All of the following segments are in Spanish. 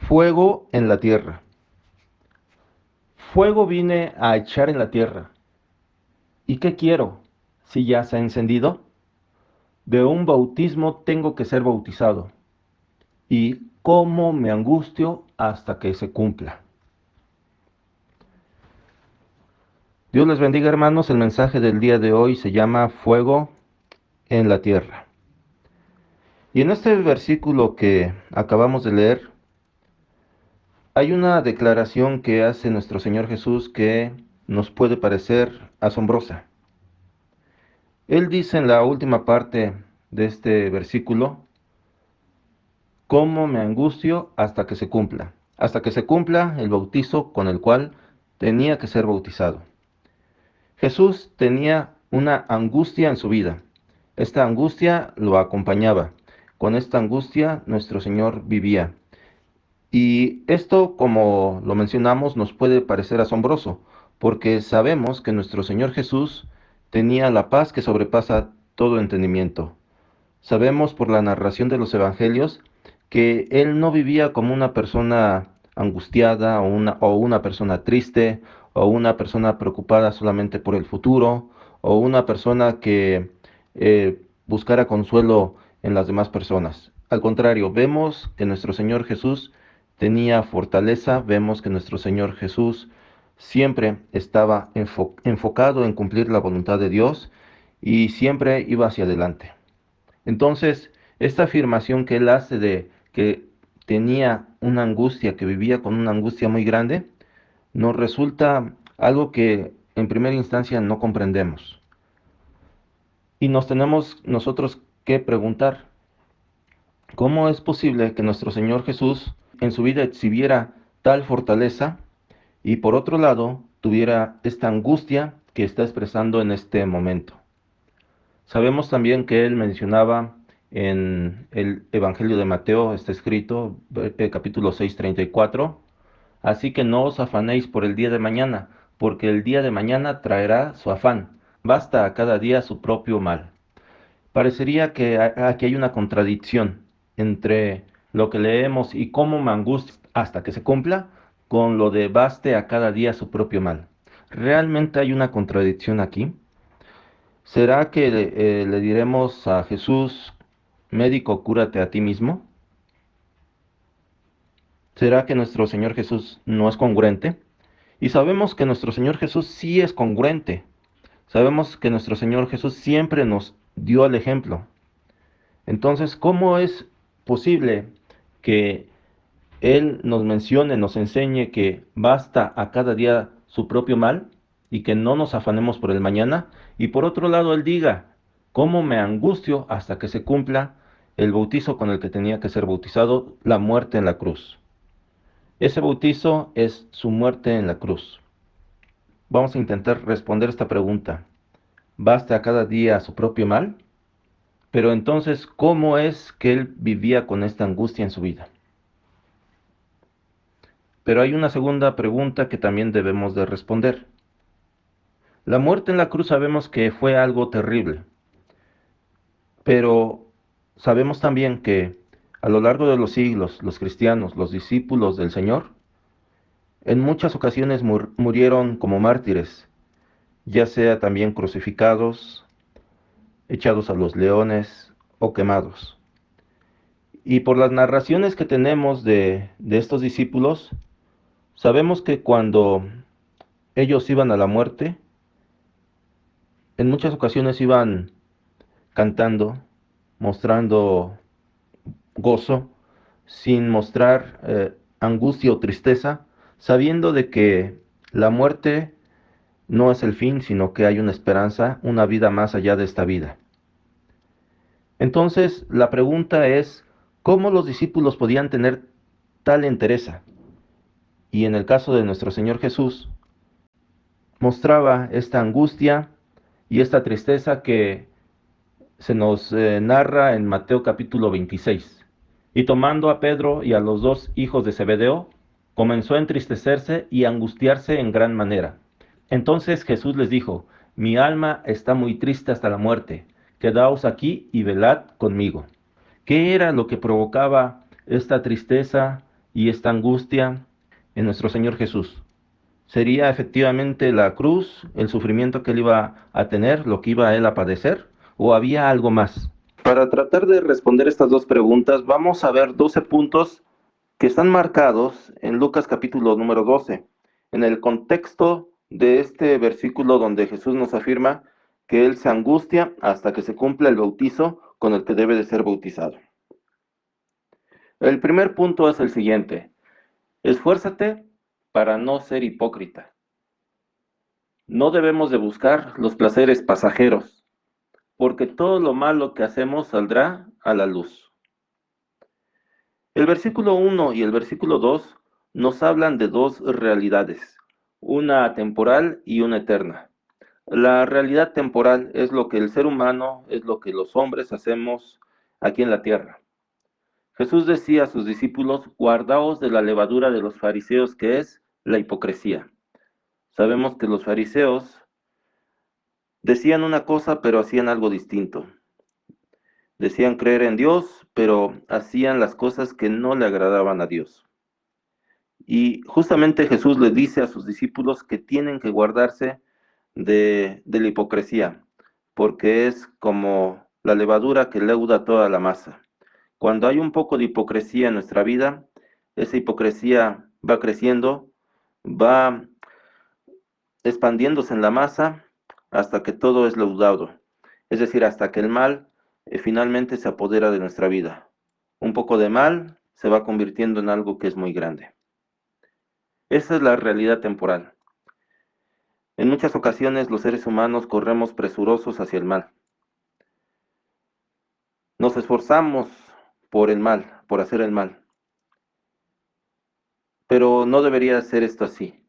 Fuego en la tierra. Fuego vine a echar en la tierra. ¿Y qué quiero? Si ya se ha encendido. De un bautismo tengo que ser bautizado. Y cómo me angustio hasta que se cumpla. Dios les bendiga, hermanos. El mensaje del día de hoy se llama Fuego en la tierra. Y en este versículo que acabamos de leer, hay una declaración que hace nuestro Señor Jesús que nos puede parecer asombrosa. Él dice en la última parte de este versículo, cómo me angustio hasta que se cumpla el bautizo con el cual tenía que ser bautizado. Jesús tenía una angustia en su vida. Esta angustia lo acompañaba. Con esta angustia nuestro Señor vivía. Y esto, como lo mencionamos, nos puede parecer asombroso, porque sabemos que nuestro Señor Jesús tenía la paz que sobrepasa todo entendimiento. Sabemos por la narración de los evangelios que Él no vivía como una persona angustiada o una persona triste o una persona preocupada solamente por el futuro o una persona que buscara consuelo en las demás personas. Al contrario, vemos que nuestro Señor Jesús tenía fortaleza, vemos que nuestro Señor Jesús siempre estaba enfocado en cumplir la voluntad de Dios y siempre iba hacia adelante. Entonces, esta afirmación que él hace de que tenía una angustia, que vivía con una angustia muy grande, nos resulta algo que en primera instancia no comprendemos. Y nos tenemos nosotros que preguntar, ¿cómo es posible que nuestro Señor Jesús en su vida exhibiera tal fortaleza y por otro lado tuviera esta angustia que está expresando en este momento? Sabemos también que él mencionaba en el Evangelio de Mateo, está escrito, capítulo 6:34, así que no os afanéis por el día de mañana, porque el día de mañana traerá su afán, basta a cada día su propio mal. Parecería que aquí hay una contradicción entre lo que leemos y cómo me angustio hasta que se cumpla, con lo de baste a cada día su propio mal. ¿Realmente hay una contradicción aquí? ¿Será que le diremos a Jesús, médico, cúrate a ti mismo? ¿Será que nuestro Señor Jesús no es congruente? Y sabemos que nuestro Señor Jesús sí es congruente. Sabemos que nuestro Señor Jesús siempre nos dio el ejemplo. Entonces, ¿cómo es posible que Él nos mencione, nos enseñe que basta a cada día su propio mal y que no nos afanemos por el mañana? Y por otro lado, Él diga, ¿cómo me angustio hasta que se cumpla el bautizo con el que tenía que ser bautizado, la muerte en la cruz? Ese bautizo es su muerte en la cruz. Vamos a intentar responder esta pregunta. ¿Basta a cada día su propio mal? Pero entonces, ¿cómo es que Él vivía con esta angustia en su vida? Pero hay una segunda pregunta que también debemos de responder. La muerte en la cruz sabemos que fue algo terrible, pero sabemos también que a lo largo de los siglos, los cristianos, los discípulos del Señor, en muchas ocasiones murieron como mártires, ya sea también crucificados, echados a los leones o quemados. Y por las narraciones que tenemos de estos discípulos, sabemos que cuando ellos iban a la muerte, en muchas ocasiones iban cantando, mostrando gozo, sin mostrar angustia o tristeza, sabiendo de que la muerte no es el fin, sino que hay una esperanza, una vida más allá de esta vida. Entonces, la pregunta es, ¿cómo los discípulos podían tener tal entereza? Y en el caso de nuestro Señor Jesús, mostraba esta angustia y esta tristeza que se nos narra en Mateo capítulo 26. Y tomando a Pedro y a los dos hijos de Zebedeo, comenzó a entristecerse y a angustiarse en gran manera. Entonces Jesús les dijo, mi alma está muy triste hasta la muerte, quedaos aquí y velad conmigo. ¿Qué era lo que provocaba esta tristeza y esta angustia en nuestro Señor Jesús? ¿Sería efectivamente la cruz, el sufrimiento que él iba a tener, lo que iba él a padecer? ¿O había algo más? Para tratar de responder estas dos preguntas, vamos a ver 12 puntos que están marcados en Lucas capítulo número 12, en el contexto de este versículo donde Jesús nos afirma que él se angustia hasta que se cumpla el bautizo con el que debe de ser bautizado. El primer punto es el siguiente: esfuérzate para no ser hipócrita. No debemos de buscar los placeres pasajeros, porque todo lo malo que hacemos saldrá a la luz. El versículo 1 y el versículo 2 nos hablan de dos realidades, una temporal y una eterna. La realidad temporal es lo que el ser humano, es lo que los hombres hacemos aquí en la tierra. Jesús decía a sus discípulos: guardaos de la levadura de los fariseos, que es la hipocresía. Sabemos que los fariseos decían una cosa, pero hacían algo distinto. Decían creer en Dios, pero hacían las cosas que no le agradaban a Dios. Y justamente Jesús le dice a sus discípulos que tienen que guardarse de la hipocresía, porque es como la levadura que leuda toda la masa. Cuando hay un poco de hipocresía en nuestra vida, esa hipocresía va creciendo, va expandiéndose en la masa hasta que todo es leudado, es decir, hasta que el mal finalmente se apodera de nuestra vida. Un poco de mal se va convirtiendo en algo que es muy grande. Esa es la realidad temporal. En muchas ocasiones los seres humanos corremos presurosos hacia el mal. Nos esforzamos por el mal, por hacer el mal. Pero no debería ser esto así.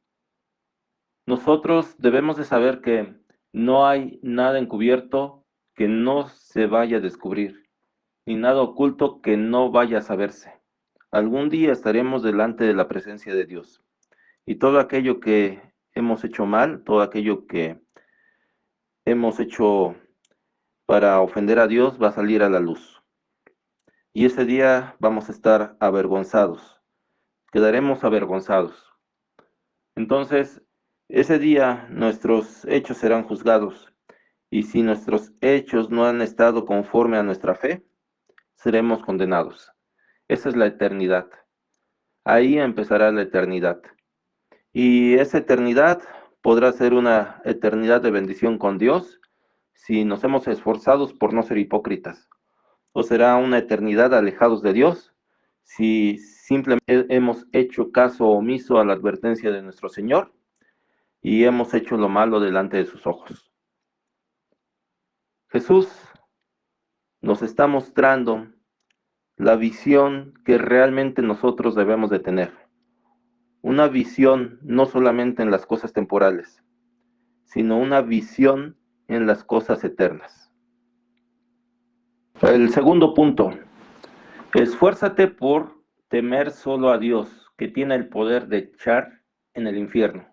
Nosotros debemos de saber que no hay nada encubierto que no se vaya a descubrir, ni nada oculto que no vaya a saberse. Algún día estaremos delante de la presencia de Dios. Y todo aquello que hemos hecho mal, todo aquello que hemos hecho para ofender a Dios va a salir a la luz. Y ese día vamos a estar avergonzados, quedaremos avergonzados. Entonces, ese día nuestros hechos serán juzgados, y si nuestros hechos no han estado conforme a nuestra fe, seremos condenados. Esa es la eternidad. Ahí empezará la eternidad. Y esa eternidad podrá ser una eternidad de bendición con Dios si nos hemos esforzado por no ser hipócritas. O será una eternidad alejados de Dios si simplemente hemos hecho caso omiso a la advertencia de nuestro Señor y hemos hecho lo malo delante de sus ojos. Jesús nos está mostrando la visión que realmente nosotros debemos de tener. Una visión no solamente en las cosas temporales, sino una visión en las cosas eternas. El segundo punto: esfuérzate por temer solo a Dios, que tiene el poder de echar en el infierno.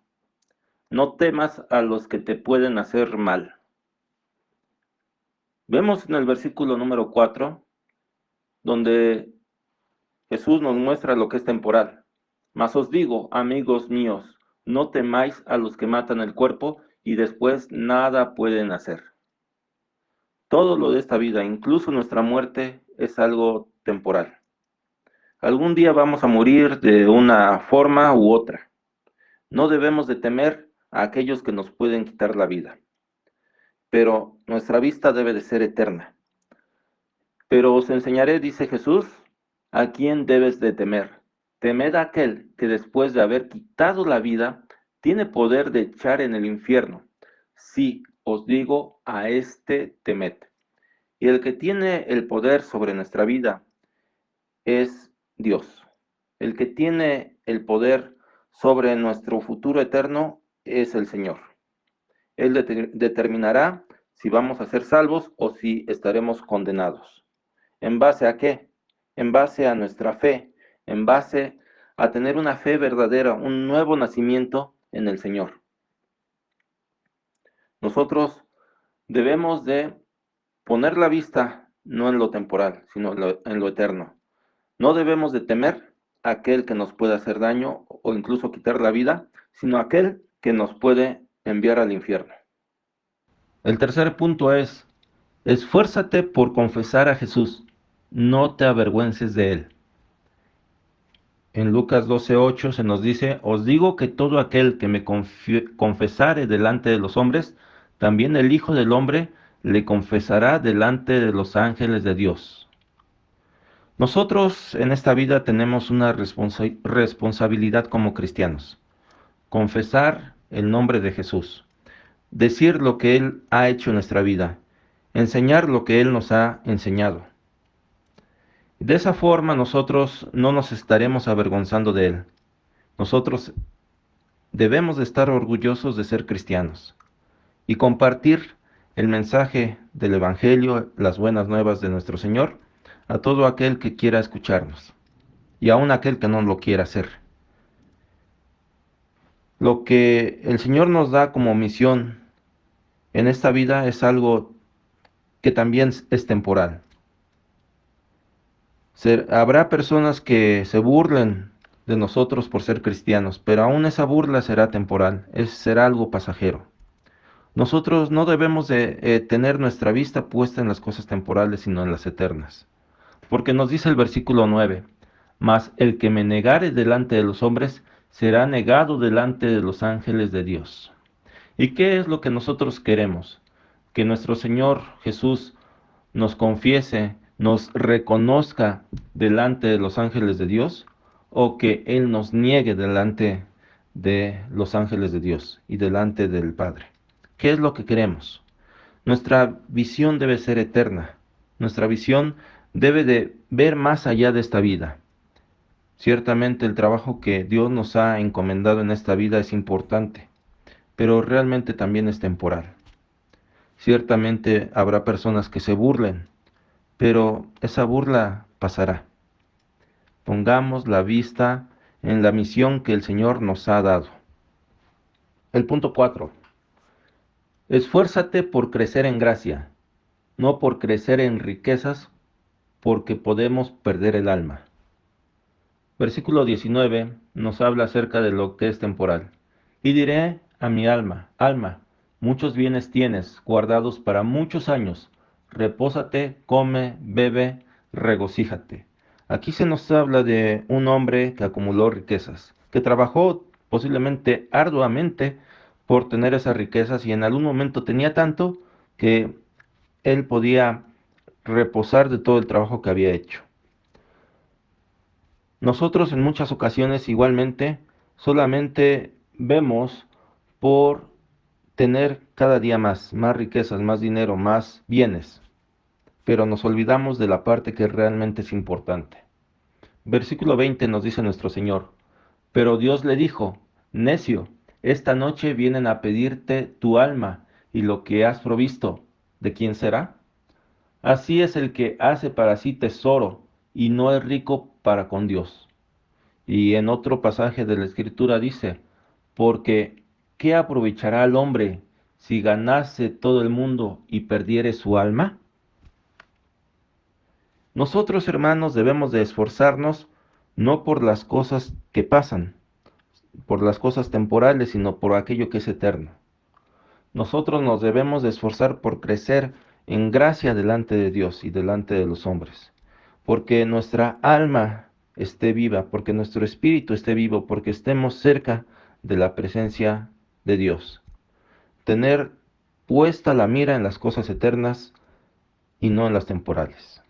No temas a los que te pueden hacer mal. Vemos en el versículo número 4, donde Jesús nos muestra lo que es temporal. Mas os digo, amigos míos, no temáis a los que matan el cuerpo y después nada pueden hacer. Todo lo de esta vida, incluso nuestra muerte, es algo temporal. Algún día vamos a morir de una forma u otra. No debemos de temer a aquellos que nos pueden quitar la vida, pero nuestra vista debe de ser eterna. Pero os enseñaré, dice Jesús, a quién debes de temer. Temed a aquel que después de haber quitado la vida, tiene poder de echar en el infierno. Sí, os digo, a este temed. Y el que tiene el poder sobre nuestra vida es Dios. El que tiene el poder sobre nuestro futuro eterno es el Señor. Él determinará si vamos a ser salvos o si estaremos condenados. ¿En base a qué? En base a nuestra fe, en base a tener una fe verdadera, un nuevo nacimiento en el Señor. Nosotros debemos de poner la vista no en lo temporal, sino en lo eterno. No debemos de temer aquel que nos puede hacer daño o incluso quitar la vida, sino aquel que nos puede enviar al infierno. El tercer punto es: esfuérzate por confesar a Jesús, no te avergüences de él. En Lucas 12:8 se nos dice: os digo que todo aquel que me confesare delante de los hombres, también el Hijo del Hombre le confesará delante de los ángeles de Dios. Nosotros en esta vida tenemos una responsabilidad como cristianos: confesar el nombre de Jesús, decir lo que Él ha hecho en nuestra vida, enseñar lo que Él nos ha enseñado. De esa forma nosotros no nos estaremos avergonzando de Él. Nosotros debemos de estar orgullosos de ser cristianos y compartir el mensaje del Evangelio, las buenas nuevas de nuestro Señor, a todo aquel que quiera escucharnos y aun aquel que no lo quiera hacer. Lo que el Señor nos da como misión en esta vida es algo que también es temporal. Habrá personas que se burlen de nosotros por ser cristianos, pero aún esa burla será temporal, será algo pasajero. Nosotros no debemos de tener nuestra vista puesta en las cosas temporales, sino en las eternas. Porque nos dice el versículo 9: mas el que me negare delante de los hombres, será negado delante de los ángeles de Dios. ¿Y qué es lo que nosotros queremos? Que nuestro Señor Jesús nos confiese, nos reconozca delante de los ángeles de Dios, o que Él nos niegue delante de los ángeles de Dios y delante del Padre. ¿Qué es lo que queremos? Nuestra visión debe ser eterna. Nuestra visión debe de ver más allá de esta vida. Ciertamente el trabajo que Dios nos ha encomendado en esta vida es importante, pero realmente también es temporal. Ciertamente habrá personas que se burlen, pero esa burla pasará. Pongamos la vista en la misión que el Señor nos ha dado. El punto 4. Esfuérzate por crecer en gracia, no por crecer en riquezas, porque podemos perder el alma. Versículo 19 nos habla acerca de lo que es temporal. Y diré a mi alma: alma, muchos bienes tienes guardados para muchos años. Repósate, come, bebe, regocíjate. Aquí se nos habla de un hombre que acumuló riquezas, que trabajó posiblemente arduamente por tener esas riquezas, y en algún momento tenía tanto que él podía reposar de todo el trabajo que había hecho. Nosotros en muchas ocasiones igualmente solamente vemos por tener cada día más riquezas, más dinero, más bienes, pero nos olvidamos de la parte que realmente es importante. Versículo 20 nos dice nuestro Señor: pero Dios le dijo: necio, esta noche vienen a pedirte tu alma, y lo que has provisto, ¿de quién será? Así es el que hace para sí tesoro y no es rico para con Dios. Y en otro pasaje de la Escritura dice: porque ¿qué aprovechará el hombre si ganase todo el mundo y perdiere su alma? Nosotros, hermanos, debemos de esforzarnos no por las cosas que pasan, por las cosas temporales, sino por aquello que es eterno. Nosotros nos debemos de esforzar por crecer en gracia delante de Dios y delante de los hombres, porque nuestra alma esté viva, porque nuestro espíritu esté vivo, porque estemos cerca de la presencia de Dios. Tener puesta la mira en las cosas eternas y no en las temporales.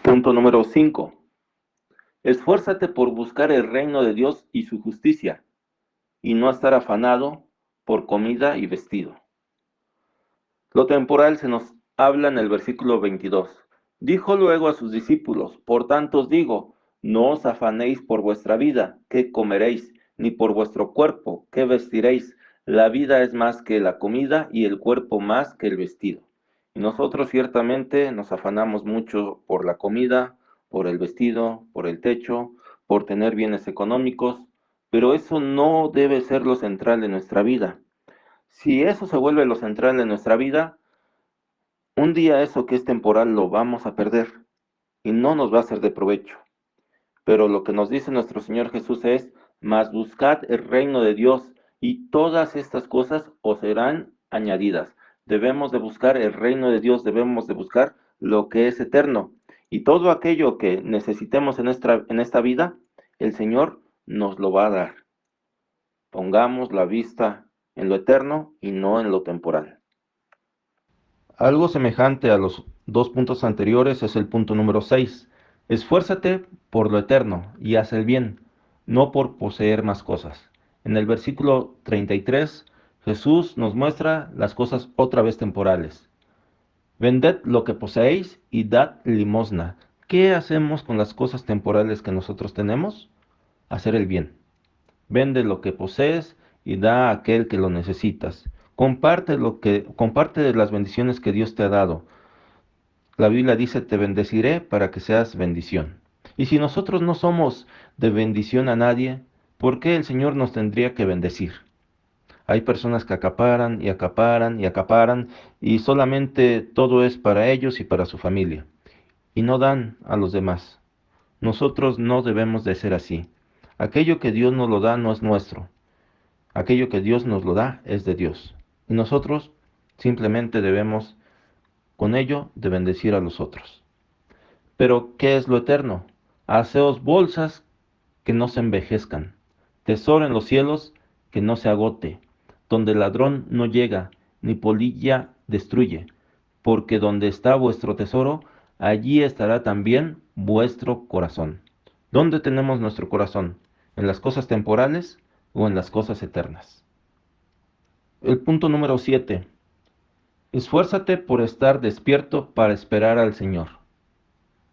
Punto número 5. Esfuérzate por buscar el reino de Dios y su justicia, y no estar afanado por comida y vestido. Lo temporal se nos habla en el versículo 22. Dijo luego a sus discípulos: por tanto os digo, no os afanéis por vuestra vida, qué comeréis, ni por vuestro cuerpo, qué vestiréis. La vida es más que la comida, y el cuerpo más que el vestido. Y nosotros ciertamente nos afanamos mucho por la comida, por el vestido, por el techo, por tener bienes económicos, pero eso no debe ser lo central de nuestra vida. Si eso se vuelve lo central de nuestra vida, un día eso que es temporal lo vamos a perder y no nos va a ser de provecho. Pero lo que nos dice nuestro Señor Jesús es, mas buscad el reino de Dios y todas estas cosas os serán añadidas. Debemos de buscar el reino de Dios, debemos de buscar lo que es eterno. Y todo aquello que necesitemos en esta vida, el Señor nos lo va a dar. Pongamos la vista en lo eterno y no en lo temporal. Algo semejante a los dos puntos anteriores es el punto número 6. Esfuérzate por lo eterno y haz el bien, no por poseer más cosas. En el versículo 33, Jesús nos muestra las cosas otra vez temporales. Vended lo que poseéis y dad limosna. ¿Qué hacemos con las cosas temporales que nosotros tenemos? Hacer el bien. Vende lo que posees y da a aquel que lo necesitas. Comparte de las bendiciones que Dios te ha dado. La Biblia dice, te bendeciré para que seas bendición. Y si nosotros no somos de bendición a nadie, ¿por qué el Señor nos tendría que bendecir? Hay personas que acaparan y acaparan y acaparan y solamente todo es para ellos y para su familia. Y no dan a los demás. Nosotros no debemos de ser así. Aquello que Dios nos lo da no es nuestro. Aquello que Dios nos lo da es de Dios. Y nosotros simplemente debemos con ello de bendecir a los otros. Pero, ¿qué es lo eterno? Haceos bolsas que no se envejezcan, tesoro en los cielos que no se agote, donde el ladrón no llega, ni polilla destruye, porque donde está vuestro tesoro, allí estará también vuestro corazón. ¿Dónde tenemos nuestro corazón? ¿En las cosas temporales o en las cosas eternas? El punto número 7. Esfuérzate por estar despierto para esperar al Señor,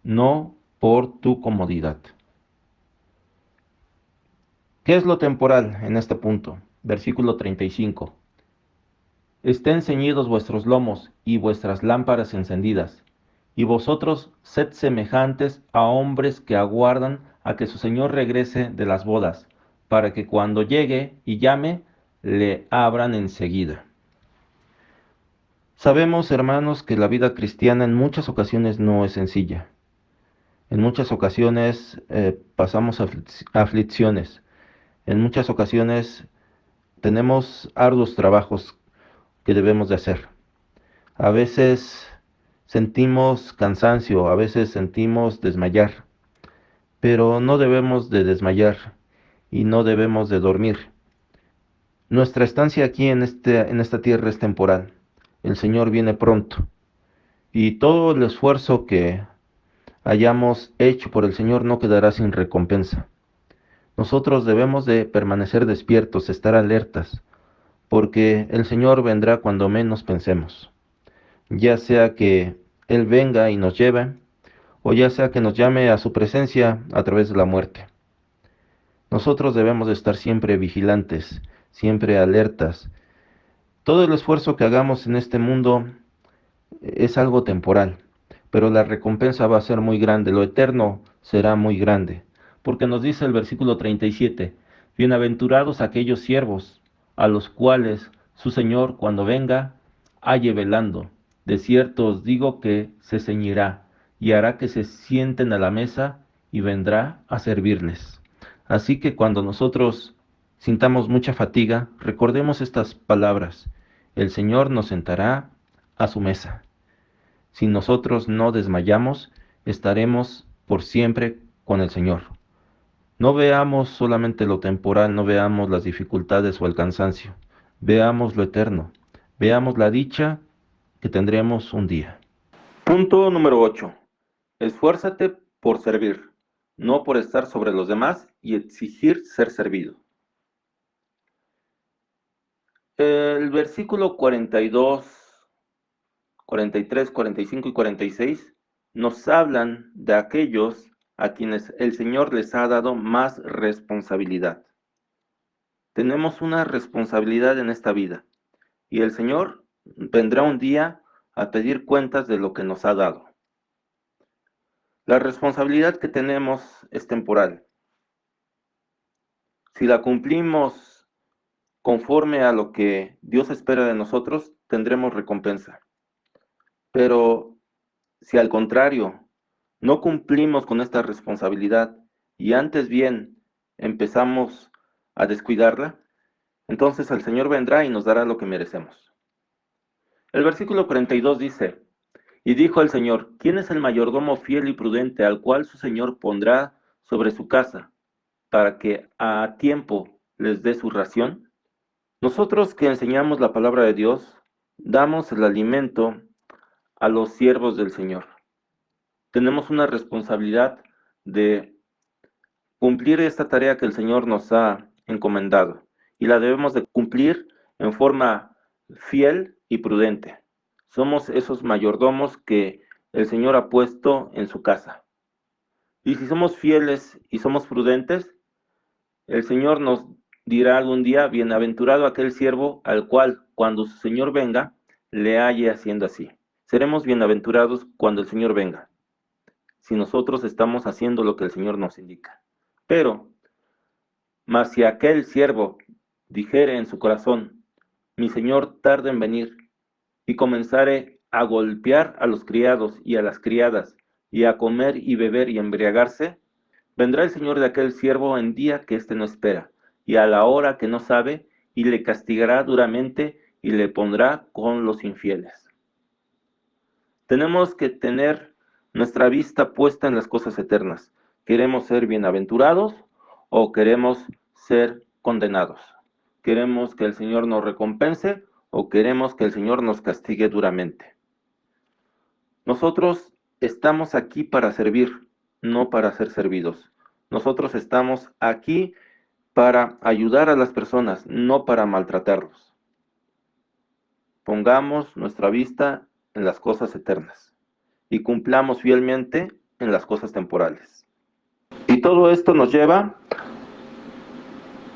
no por tu comodidad. ¿Qué es lo temporal en este punto? Versículo 35. Estén ceñidos vuestros lomos y vuestras lámparas encendidas, y vosotros sed semejantes a hombres que aguardan a que su Señor regrese de las bodas, para que cuando llegue y llame, le abran enseguida. Sabemos, hermanos, que la vida cristiana en muchas ocasiones no es sencilla. En muchas ocasiones pasamos aflicciones. En muchas ocasiones tenemos arduos trabajos que debemos de hacer. A veces sentimos cansancio, a veces sentimos desmayar, pero no debemos de desmayar y no debemos de dormir. Nuestra estancia aquí en esta tierra es temporal. El Señor viene pronto y todo el esfuerzo que hayamos hecho por el Señor no quedará sin recompensa. Nosotros debemos de permanecer despiertos, estar alertas, porque el Señor vendrá cuando menos pensemos. Ya sea que Él venga y nos lleve, o ya sea que nos llame a su presencia a través de la muerte. Nosotros debemos de estar siempre vigilantes, siempre alertas. Todo el esfuerzo que hagamos en este mundo es algo temporal, pero la recompensa va a ser muy grande, lo eterno será muy grande, porque nos dice el versículo 37, bienaventurados aquellos siervos a los cuales su Señor cuando venga halle velando. De cierto os digo que se ceñirá y hará que se sienten a la mesa y vendrá a servirles. Así que cuando nosotros sintamos mucha fatiga, recordemos estas palabras. El Señor nos sentará a su mesa. Si nosotros no desmayamos, estaremos por siempre con el Señor. No veamos solamente lo temporal, no veamos las dificultades o el cansancio. Veamos lo eterno. Veamos la dicha que tendremos un día. Punto número 8. Esfuérzate por servir, no por estar sobre los demás y exigir ser servido. El versículo 42, 43, 45 y 46 nos hablan de aquellos a quienes el Señor les ha dado más responsabilidad. Tenemos una responsabilidad en esta vida y el Señor vendrá un día a pedir cuentas de lo que nos ha dado. La responsabilidad que tenemos es temporal. Si la cumplimos conforme a lo que Dios espera de nosotros, tendremos recompensa. Pero si al contrario no cumplimos con esta responsabilidad y antes bien empezamos a descuidarla, entonces el Señor vendrá y nos dará lo que merecemos. El versículo 42 dice, y dijo el Señor, ¿quién es el mayordomo fiel y prudente al cual su Señor pondrá sobre su casa, para que a tiempo les dé su ración? Nosotros que enseñamos la palabra de Dios, damos el alimento a los siervos del Señor. Tenemos una responsabilidad de cumplir esta tarea que el Señor nos ha encomendado y la debemos de cumplir en forma fiel y prudente. Somos esos mayordomos que el Señor ha puesto en su casa. Y si somos fieles y somos prudentes, el Señor nos dirá algún día, bienaventurado aquel siervo al cual, cuando su Señor venga, le halle haciendo así. Seremos bienaventurados cuando el Señor venga, si nosotros estamos haciendo lo que el Señor nos indica. Pero, mas si aquel siervo dijere en su corazón, mi Señor tarda en venir, y comenzare a golpear a los criados y a las criadas, y a comer y beber y embriagarse, vendrá el Señor de aquel siervo en día que éste no espera, y a la hora que no sabe, y le castigará duramente, y le pondrá con los infieles. Tenemos que tener nuestra vista puesta en las cosas eternas. ¿Queremos ser bienaventurados o queremos ser condenados? ¿Queremos que el Señor nos recompense o queremos que el Señor nos castigue duramente? Nosotros estamos aquí para servir, no para ser servidos. Nosotros estamos aquí para ayudar a las personas, no para maltratarlos. Pongamos nuestra vista en las cosas eternas y cumplamos fielmente en las cosas temporales. Y todo esto nos lleva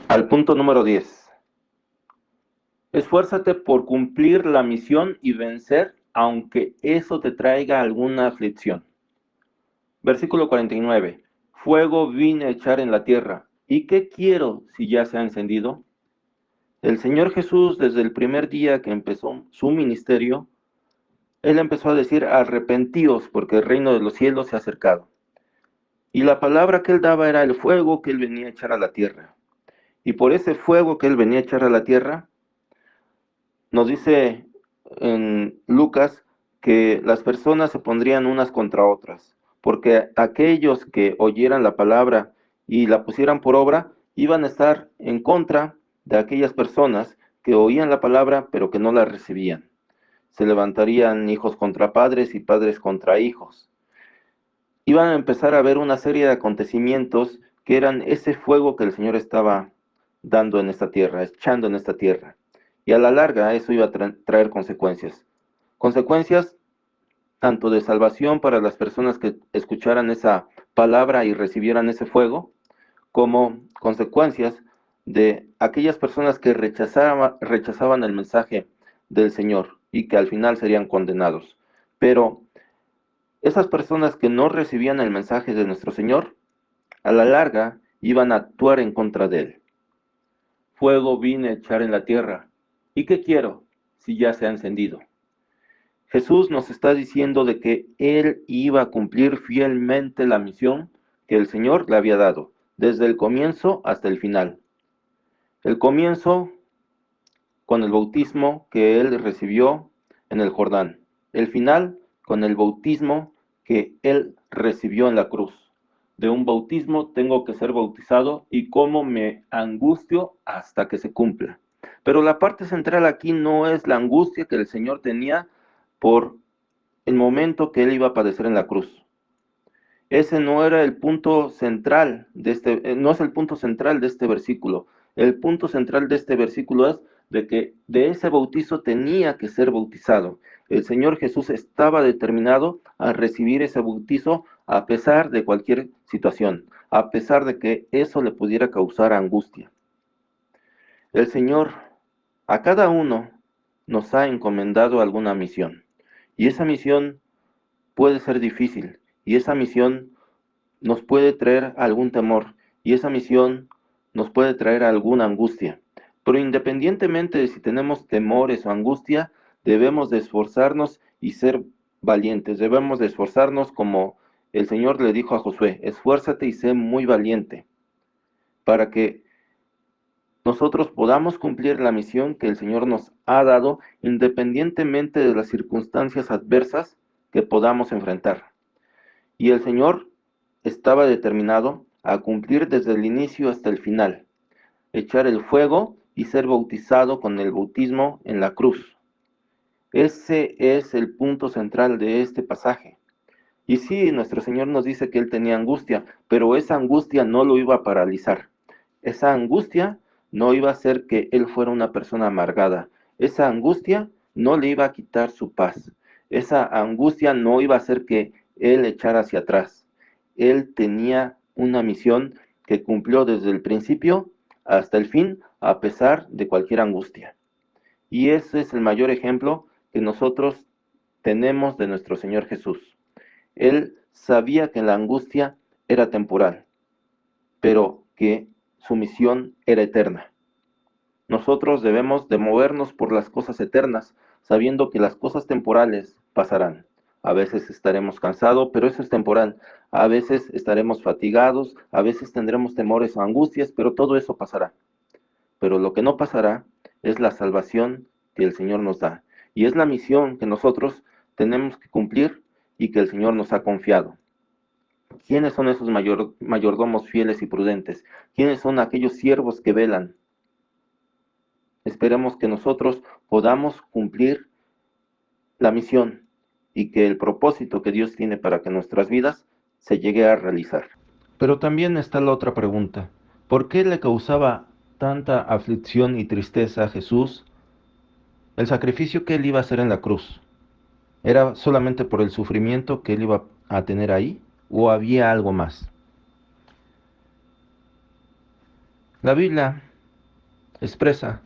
al punto número 10. Esfuérzate por cumplir la misión y vencer, aunque eso te traiga alguna aflicción. Versículo 49. Fuego vine a echar en la tierra, ¿y qué quiero si ya se ha encendido? El Señor Jesús, desde el primer día que empezó su ministerio, Él empezó a decir, arrepentíos, porque el reino de los cielos se ha acercado. Y la palabra que Él daba era el fuego que Él venía a echar a la tierra. Y por ese fuego que Él venía a echar a la tierra, nos dice en Lucas que las personas se pondrían unas contra otras, porque aquellos que oyeran la palabra y la pusieran por obra, iban a estar en contra de aquellas personas que oían la palabra pero que no la recibían. Se levantarían hijos contra padres y padres contra hijos. Iban a empezar a ver una serie de acontecimientos que eran ese fuego que el Señor estaba dando en esta tierra, echando en esta tierra. Y a la larga eso iba a traer consecuencias. Consecuencias tanto de salvación para las personas que escucharan esa palabra y recibieran ese fuego, como consecuencias de aquellas personas que rechazaban el mensaje del Señor y que al final serían condenados. Pero esas personas que no recibían el mensaje de nuestro Señor, a la larga iban a actuar en contra de Él. Fuego vine a echar en la tierra. ¿Y qué quiero si ya se ha encendido? Jesús nos está diciendo de que Él iba a cumplir fielmente la misión que el Señor le había dado, desde el comienzo hasta el final. El comienzo con el bautismo que Él recibió en el Jordán. El final con el bautismo que Él recibió en la cruz. De un bautismo tengo que ser bautizado y cómo me angustio hasta que se cumpla. Pero la parte central aquí no es la angustia que el Señor tenía por el momento que Él iba a padecer en la cruz. Ese no era el punto central de no es el punto central de este versículo. El punto central de este versículo es de que de ese bautizo tenía que ser bautizado. El Señor Jesús estaba determinado a recibir ese bautizo a pesar de cualquier situación, a pesar de que eso le pudiera causar angustia. El Señor a cada uno nos ha encomendado alguna misión, y esa misión puede ser difícil, y esa misión nos puede traer algún temor, y esa misión nos puede traer alguna angustia. Pero independientemente de si tenemos temores o angustia, debemos de esforzarnos y ser valientes. Debemos de esforzarnos como el Señor le dijo a Josué: esfuérzate y sé muy valiente, para que nosotros podamos cumplir la misión que el Señor nos ha dado, independientemente de las circunstancias adversas que podamos enfrentar. Y el Señor estaba determinado a cumplir desde el inicio hasta el final, echar el fuego y ser bautizado con el bautismo en la cruz. Ese es el punto central de este pasaje. Y sí, nuestro Señor nos dice que Él tenía angustia, pero esa angustia no lo iba a paralizar. Esa angustia no iba a hacer que Él fuera una persona amargada. Esa angustia no le iba a quitar su paz. Esa angustia no iba a hacer que Él echara hacia atrás. Él tenía una misión que cumplió desde el principio hasta el fin, a pesar de cualquier angustia. Y ese es el mayor ejemplo que nosotros tenemos de nuestro Señor Jesús. Él sabía que la angustia era temporal, pero que su misión era eterna. Nosotros debemos de movernos por las cosas eternas, sabiendo que las cosas temporales pasarán. A veces estaremos cansados, pero eso es temporal. A veces estaremos fatigados, a veces tendremos temores o angustias, pero todo eso pasará. Pero lo que no pasará es la salvación que el Señor nos da. Y es la misión que nosotros tenemos que cumplir y que el Señor nos ha confiado. ¿Quiénes son esos mayordomos fieles y prudentes? ¿Quiénes son aquellos siervos que velan? Esperemos que nosotros podamos cumplir la misión y que el propósito que Dios tiene para que nuestras vidas se llegue a realizar. Pero también está la otra pregunta. ¿Por qué le causaba tanta aflicción y tristeza a Jesús el sacrificio que Él iba a hacer en la cruz? ¿Era solamente por el sufrimiento que Él iba a tener ahí o había algo más? La Biblia expresa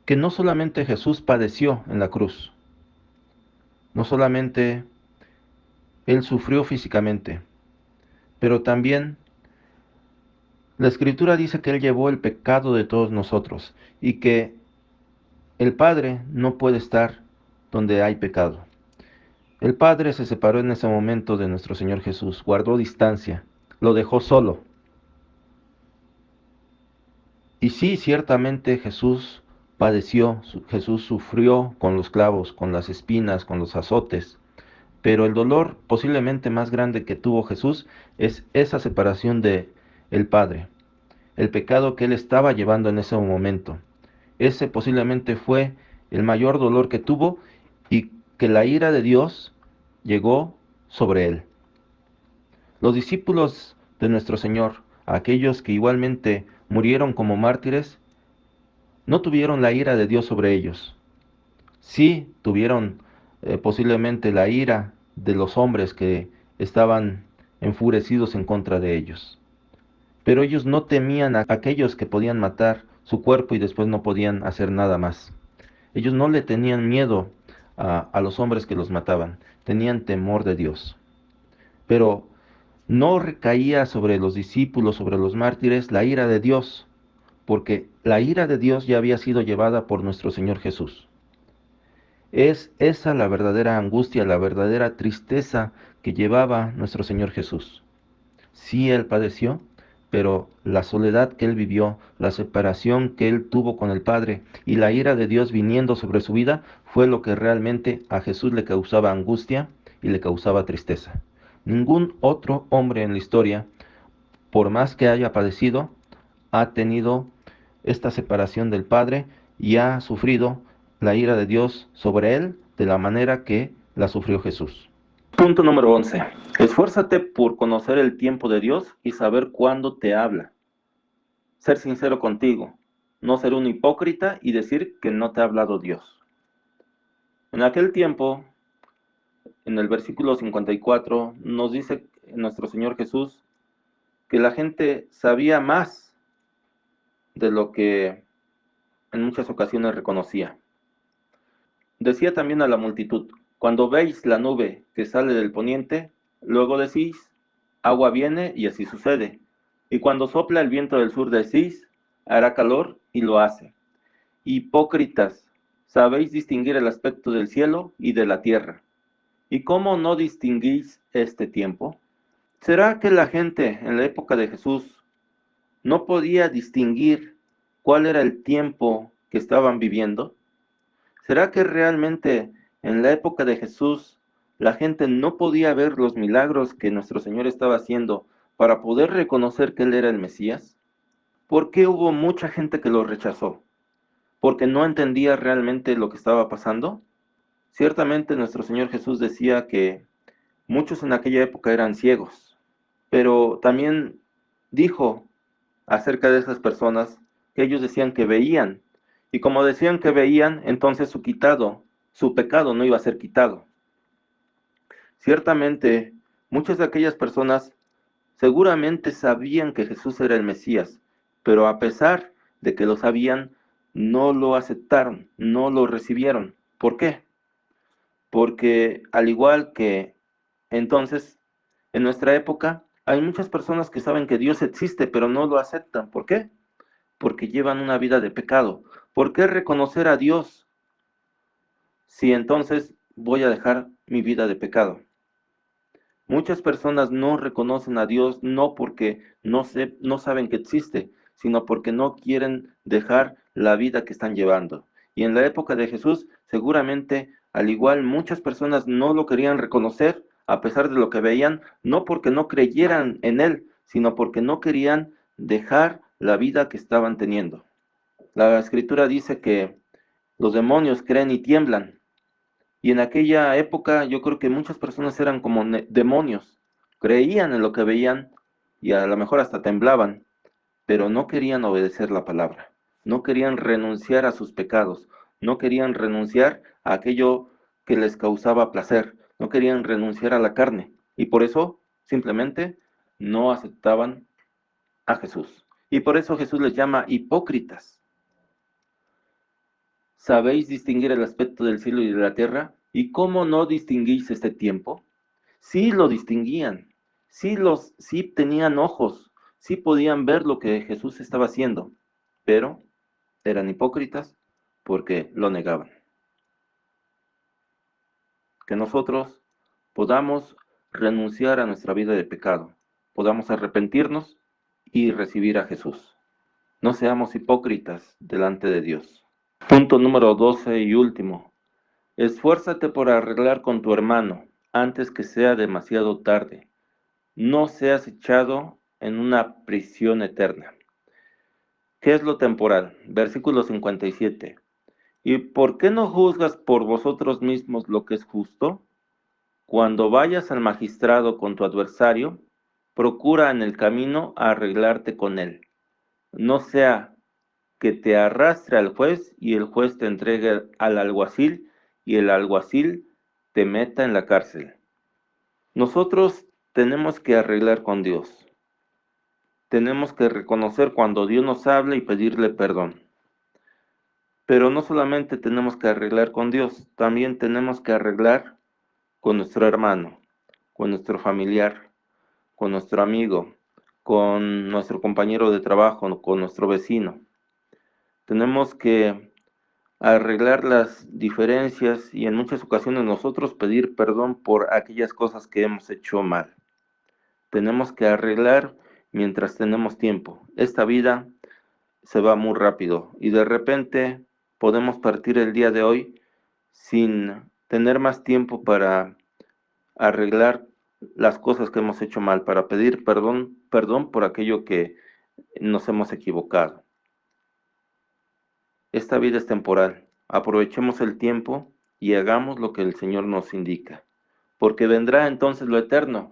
que no solamente Jesús padeció en la cruz, no solamente Él sufrió físicamente, pero también la Escritura dice que Él llevó el pecado de todos nosotros y que el Padre no puede estar donde hay pecado. El Padre se separó en ese momento de nuestro Señor Jesús, guardó distancia, lo dejó solo. Y sí, ciertamente Jesús padeció, Jesús sufrió con los clavos, con las espinas, con los azotes, pero el dolor posiblemente más grande que tuvo Jesús es esa separación de el Padre, el pecado que él estaba llevando en ese momento. Ese posiblemente fue el mayor dolor que tuvo y que la ira de Dios llegó sobre él. Los discípulos de nuestro Señor, aquellos que igualmente murieron como mártires, no tuvieron la ira de Dios sobre ellos. Sí tuvieron posiblemente la ira de los hombres que estaban enfurecidos en contra de ellos. Pero ellos no temían a aquellos que podían matar su cuerpo y después no podían hacer nada más. Ellos no le tenían miedo a los hombres que los mataban, tenían temor de Dios. Pero no recaía sobre los discípulos, sobre los mártires, la ira de Dios, porque la ira de Dios ya había sido llevada por nuestro Señor Jesús. Es esa la verdadera angustia, la verdadera tristeza que llevaba nuestro Señor Jesús. Sí, Él padeció, pero la soledad que Él vivió, la separación que Él tuvo con el Padre y la ira de Dios viniendo sobre su vida fue lo que realmente a Jesús le causaba angustia y le causaba tristeza. Ningún otro hombre en la historia, por más que haya padecido, ha tenido esta separación del Padre y ha sufrido la ira de Dios sobre él de la manera que la sufrió Jesús. Punto número 11. Esfuérzate por conocer el tiempo de Dios y saber cuándo te habla. Ser sincero contigo, no ser un hipócrita y decir que no te ha hablado Dios. En aquel tiempo, en el versículo 54, nos dice nuestro Señor Jesús que la gente sabía más de lo que en muchas ocasiones reconocía. Decía también a la multitud: cuando veis la nube que sale del poniente, luego decís, agua viene, y así sucede. Y cuando sopla el viento del sur decís, hará calor, y lo hace. Hipócritas, sabéis distinguir el aspecto del cielo y de la tierra. ¿Y cómo no distinguís este tiempo? ¿Será que la gente en la época de Jesús no podía distinguir cuál era el tiempo que estaban viviendo? ¿Será que realmente en la época de Jesús la gente no podía ver los milagros que nuestro Señor estaba haciendo para poder reconocer que Él era el Mesías? ¿Por qué hubo mucha gente que lo rechazó? ¿Porque no entendía realmente lo que estaba pasando? Ciertamente nuestro Señor Jesús decía que muchos en aquella época eran ciegos, pero también dijo acerca de esas personas que ellos decían que veían, y como decían que veían, entonces su pecado no iba a ser quitado. Ciertamente, muchas de aquellas personas seguramente sabían que Jesús era el Mesías, pero a pesar de que lo sabían, no lo aceptaron, no lo recibieron. ¿Por qué? Porque al igual que entonces, en nuestra época, hay muchas personas que saben que Dios existe, pero no lo aceptan. ¿Por qué? Porque llevan una vida de pecado. ¿Por qué reconocer a Dios si entonces voy a dejar mi vida de pecado? Muchas personas no reconocen a Dios no porque no saben que existe, sino porque no quieren dejar la vida que están llevando. Y en la época de Jesús, seguramente, al igual, muchas personas no lo querían reconocer a pesar de lo que veían, no porque no creyeran en Él, sino porque no querían dejar la vida que estaban teniendo. La Escritura dice que los demonios creen y tiemblan. Y en aquella época yo creo que muchas personas eran como demonios, creían en lo que veían y a lo mejor hasta temblaban, pero no querían obedecer la palabra, no querían renunciar a sus pecados, no querían renunciar a aquello que les causaba placer, no querían renunciar a la carne y por eso simplemente no aceptaban a Jesús. Y por eso Jesús les llama hipócritas. ¿Sabéis distinguir el aspecto del cielo y de la tierra? ¿Y cómo no distinguís este tiempo? Sí lo distinguían, sí tenían ojos, sí podían ver lo que Jesús estaba haciendo, pero eran hipócritas porque lo negaban. Que nosotros podamos renunciar a nuestra vida de pecado, podamos arrepentirnos y recibir a Jesús. No seamos hipócritas delante de Dios. Punto número 12 y último. Esfuérzate por arreglar con tu hermano antes que sea demasiado tarde. No seas echado en una prisión eterna. ¿Qué es lo temporal? Versículo 57. ¿Y por qué no juzgas por vosotros mismos lo que es justo? Cuando vayas al magistrado con tu adversario, procura en el camino arreglarte con él. No sea que te arrastre al juez y el juez te entregue al alguacil y el alguacil te meta en la cárcel. Nosotros tenemos que arreglar con Dios. Tenemos que reconocer cuando Dios nos habla y pedirle perdón. Pero no solamente tenemos que arreglar con Dios, también tenemos que arreglar con nuestro hermano, con nuestro familiar, con nuestro amigo, con nuestro compañero de trabajo, con nuestro vecino. Tenemos que arreglar las diferencias y en muchas ocasiones nosotros pedir perdón por aquellas cosas que hemos hecho mal. Tenemos que arreglar mientras tenemos tiempo. Esta vida se va muy rápido y de repente podemos partir el día de hoy sin tener más tiempo para arreglar las cosas que hemos hecho mal, para pedir perdón por aquello que nos hemos equivocado. Esta vida es temporal. Aprovechemos el tiempo y hagamos lo que el Señor nos indica, porque vendrá entonces lo eterno.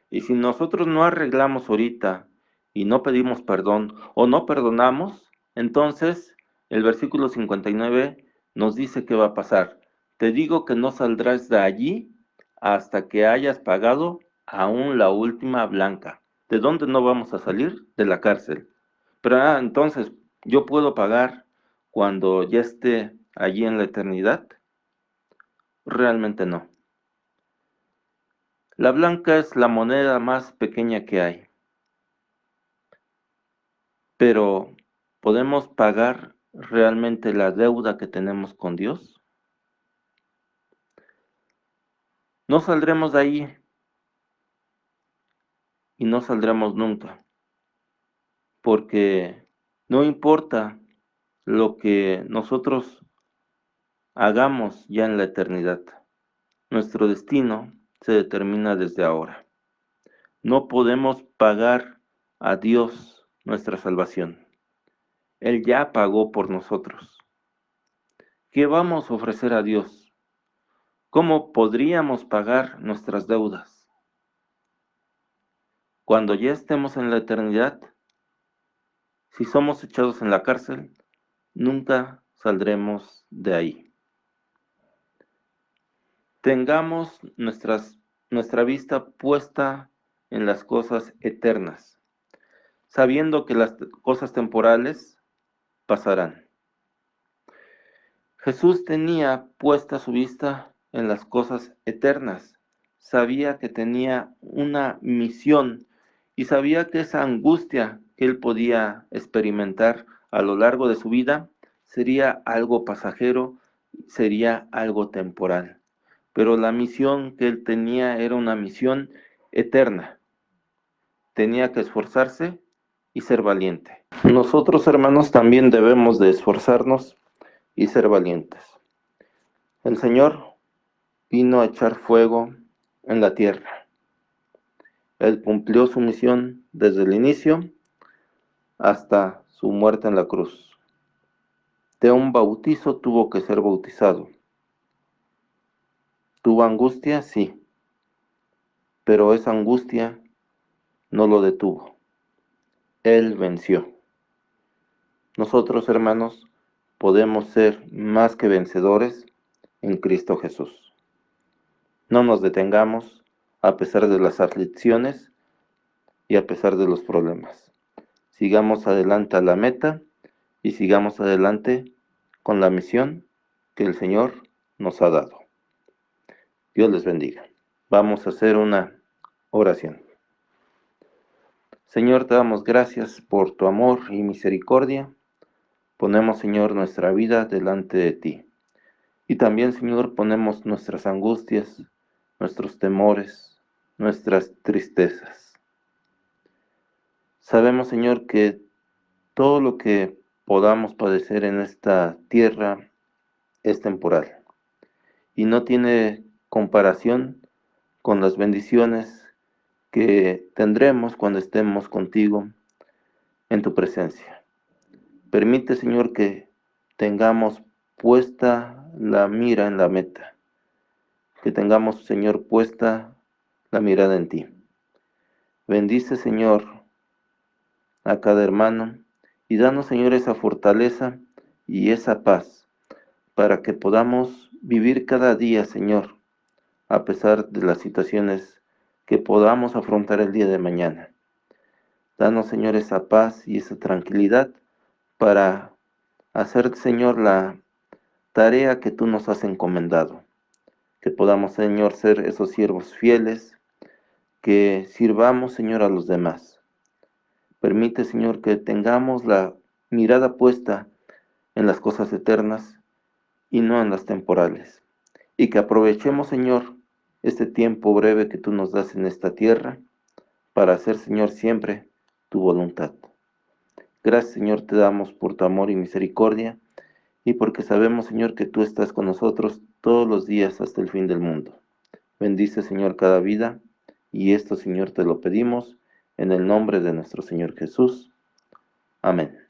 Y si nosotros no arreglamos ahorita y no pedimos perdón o no perdonamos, entonces el versículo 59 nos dice qué va a pasar. Te digo que no saldrás de allí hasta que hayas pagado aún la última blanca. ¿De dónde no vamos a salir? De la cárcel. Pero entonces, ¿yo puedo pagar cuando ya esté allí en la eternidad? Realmente no. La blanca es la moneda más pequeña que hay, pero ¿podemos pagar realmente la deuda que tenemos con Dios? No saldremos de ahí y no saldremos nunca, porque no importa lo que nosotros hagamos ya en la eternidad. Nuestro destino se determina desde ahora. No podemos pagar a Dios nuestra salvación. Él ya pagó por nosotros. ¿Qué vamos a ofrecer a Dios? ¿Cómo podríamos pagar nuestras deudas? Cuando ya estemos en la eternidad, si somos echados en la cárcel, nunca saldremos de ahí. Tengamos nuestra vista puesta en las cosas eternas, sabiendo que las cosas temporales pasarán. Jesús tenía puesta su vista en las cosas eternas, sabía que tenía una misión y sabía que esa angustia que él podía experimentar a lo largo de su vida sería algo pasajero, sería algo temporal. Pero la misión que él tenía era una misión eterna. Tenía que esforzarse y ser valiente. Nosotros, hermanos, también debemos de esforzarnos y ser valientes. El Señor vino a echar fuego en la tierra. Él cumplió su misión desde el inicio hasta su muerte en la cruz. De un bautizo tuvo que ser bautizado. ¿Tuvo angustia? Sí, pero esa angustia no lo detuvo. Él venció. Nosotros, hermanos, podemos ser más que vencedores en Cristo Jesús. No nos detengamos a pesar de las aflicciones y a pesar de los problemas. Sigamos adelante a la meta y sigamos adelante con la misión que el Señor nos ha dado. Dios les bendiga. Vamos a hacer una oración. Señor, te damos gracias por tu amor y misericordia. Ponemos, Señor, nuestra vida delante de ti. Y también, Señor, ponemos nuestras angustias, nuestros temores, nuestras tristezas. Sabemos, Señor, que todo lo que podamos padecer en esta tierra es temporal y no tiene comparación con las bendiciones que tendremos cuando estemos contigo en tu presencia. Permite, Señor, que tengamos puesta la mira en la meta, que tengamos, Señor, puesta la mirada en ti. Bendice, Señor, a cada hermano y danos, Señor, esa fortaleza y esa paz para que podamos vivir cada día, Señor, a pesar de las situaciones que podamos afrontar el día de mañana. Danos, Señor, esa paz y esa tranquilidad para hacer, Señor, la tarea que tú nos has encomendado. Que podamos, Señor, ser esos siervos fieles, que sirvamos, Señor, a los demás. Permite, Señor, que tengamos la mirada puesta en las cosas eternas y no en las temporales. Y que aprovechemos, Señor, este tiempo breve que tú nos das en esta tierra para hacer, Señor, siempre tu voluntad. Gracias, Señor, te damos por tu amor y misericordia y porque sabemos, Señor, que tú estás con nosotros todos los días hasta el fin del mundo. Bendice, Señor, cada vida y esto, Señor, te lo pedimos en el nombre de nuestro Señor Jesús. Amén.